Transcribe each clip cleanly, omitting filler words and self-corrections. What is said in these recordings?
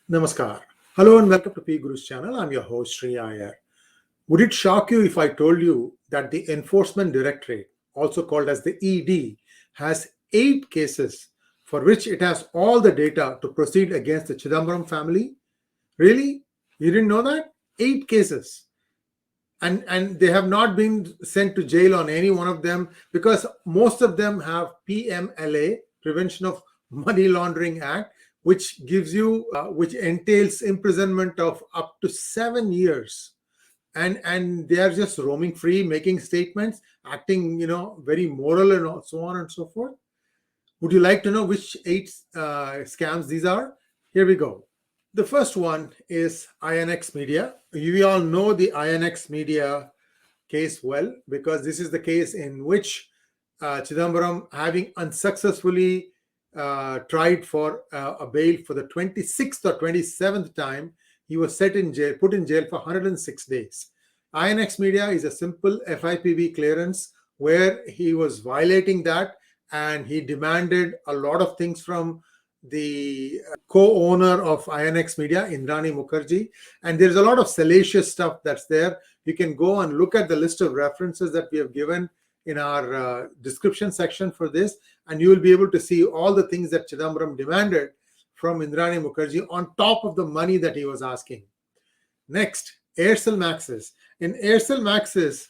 Namaskar. Hello and welcome to PGurus channel. I'm your host 𝙒𝙖𝙩𝙤. Would it shock you if I told you that the Enforcement Directorate, also called as the ED, has 8 cases for which it has all the data to proceed against the Chidambaram family? Really? You didn't know that? 8 cases. And they have not been sent to jail on any one of them because most of them have PMLA, Prevention of Money Laundering Act, which gives you, which entails imprisonment of up to 7 years. And they are just roaming free, making statements, acting, very moral and so on and so forth. Would you like to know which 8 scams these are? Here we go. The first one is INX Media. We all know the INX Media case well because this is the case in which Chidambaram, having unsuccessfully tried for a bail for the 26th or 27th time, he was put in jail for 106 days. INX Media is a simple FIPB clearance where he was violating that, and he demanded a lot of things from the co-owner of INX Media, Indrani Mukherjee, and there's a lot of salacious stuff that's there. You can go and look at the list of references that we have given in our description section for this, and you will be able to see all the things that Chidambaram demanded from Indrani Mukherjee on top of the money that he was asking. Next, Aircell Maxis. In Aircell Maxis,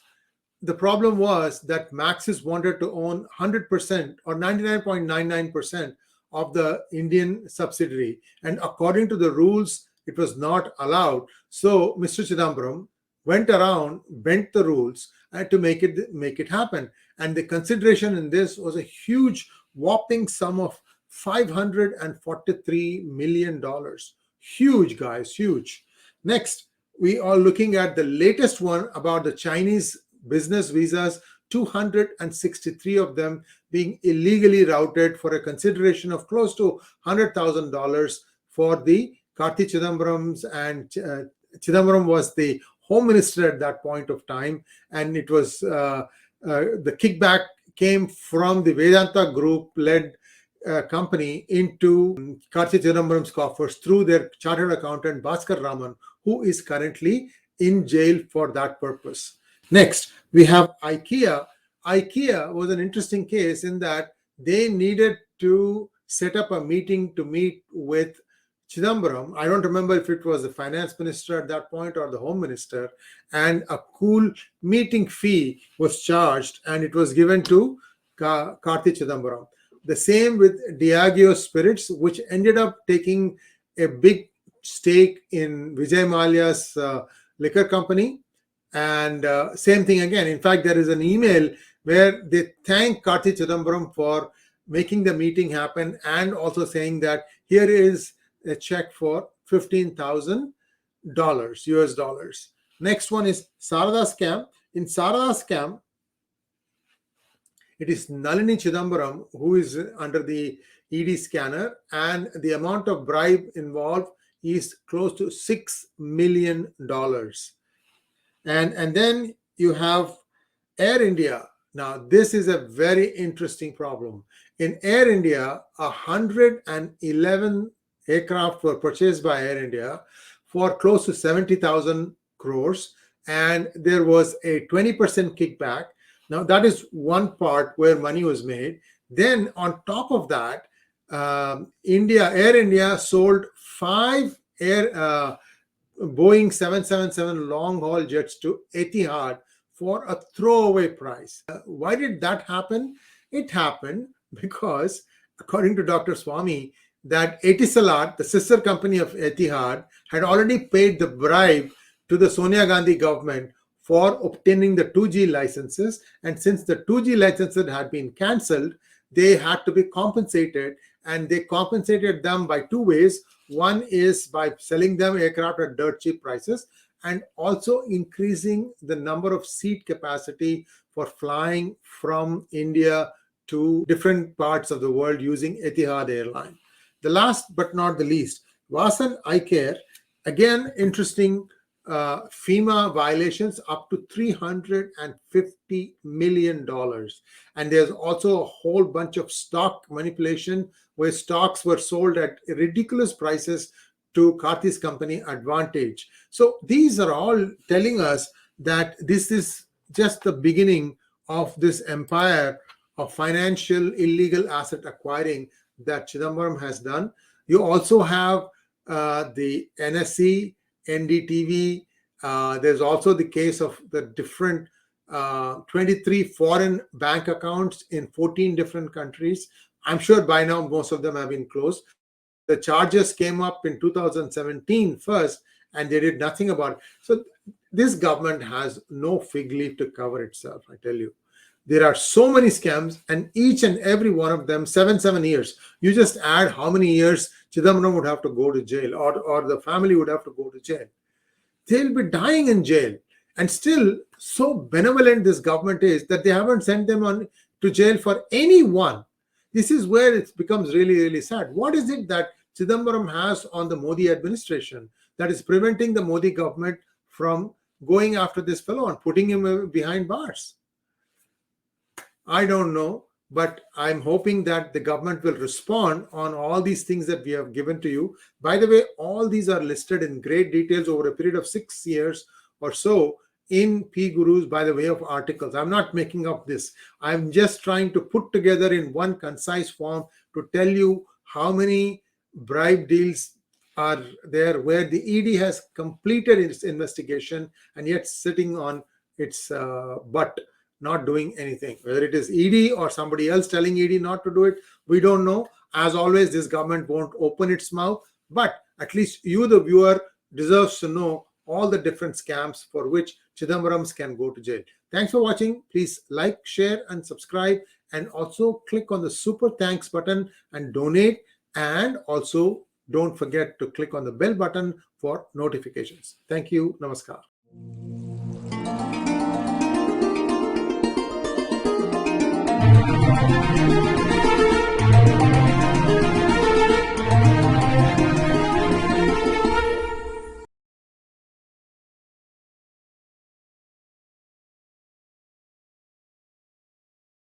the problem was that Maxis wanted to own 100% or 99.99% of the Indian subsidiary, and according to the rules, it was not allowed. So Mr. Chidambaram went around, bent the rules to make it happen. And the consideration in this was a huge, whopping sum of $543 million. Huge, guys, huge. Next, we are looking at the latest one about the Chinese business visas, 263 of them being illegally routed for a consideration of close to $100,000 for the Karti Chidambarams, and Chidambaram was the home minister at that point of time, and it was the kickback came from the Vedanta group led company into Karti Chidambaram's coffers through their chartered accountant Bhaskar Raman, who is currently in jail for that purpose. Next, we have IKEA. IKEA was an interesting case in that they needed to set up a meeting to meet with Chidambaram. I don't remember if it was the finance minister at that point or the home minister, and a cool meeting fee was charged and it was given to Karti Chidambaram. The same with Diageo Spirits, which ended up taking a big stake in Vijay Mallya's liquor company. And same thing again. In fact, there is an email where they thank Karti Chidambaram for making the meeting happen and also saying that here is a check for $15,000 US dollars. Next one is SARDAS scam. In SARDAS scam, it is Nalini Chidambaram who is under the ED scanner, and the amount of bribe involved is close to $6 million. And then you have Air India. Now, this is a very interesting problem. In Air India, 111 aircraft were purchased by Air India for close to 70,000 crores, and there was a 20% kickback. Now, that is one part where money was made. Then, on top of that, Air India sold 5 Boeing 777 long-haul jets to Etihad for a throwaway price. Why did that happen? It happened because, according to Dr. Swami, that Etisalat, the sister company of Etihad, had already paid the bribe to the Sonia Gandhi government for obtaining the 2G licenses. And since the 2G licenses had been cancelled, they had to be compensated, and they compensated them by 2 ways. One is by selling them aircraft at dirt cheap prices, and also increasing the number of seat capacity for flying from India to different parts of the world using Etihad airline. The last but not the least, WASAN Eye Care, again interesting FEMA violations up to $350 million. And there's also a whole bunch of stock manipulation where stocks were sold at ridiculous prices to Karti's company Advantage. So these are all telling us that this is just the beginning of this empire of financial illegal asset acquiring that Chidambaram has done. You also have the NSE, NDTV. There's also the case of the different 23 foreign bank accounts in 14 different countries. I'm sure by now most of them have been closed. The charges came up in 2017 first, and they did nothing about it. So this government has no fig leaf to cover itself, I tell you. There are so many scams, and each and every one of them, 7 years. You just add how many years Chidambaram would have to go to jail, or the family would have to go to jail. They'll be dying in jail. And still, so benevolent this government is that they haven't sent them on to jail for anyone. This is where it becomes really, really sad. What is it that Chidambaram has on the Modi administration that is preventing the Modi government from going after this fellow and putting him behind bars? I don't know, but I'm hoping that the government will respond on all these things that we have given to you. By the way, all these are listed in great details over a period of 6 years or so in PGurus by the way of articles. I'm not making up this. I'm just trying to put together in one concise form to tell you how many bribe deals are there where the ED has completed its investigation and yet sitting on its butt, not doing anything. Whether it is ED or somebody else telling ED not to do it, we don't know. As always, this government won't open its mouth, but at least you, the viewer, deserves to know all the different scams for which Chidambarams can go to jail. Thanks for watching. Please like, share, and subscribe, and also click on the super thanks button and donate. And also don't forget to click on the bell button for notifications. Thank you. Namaskar.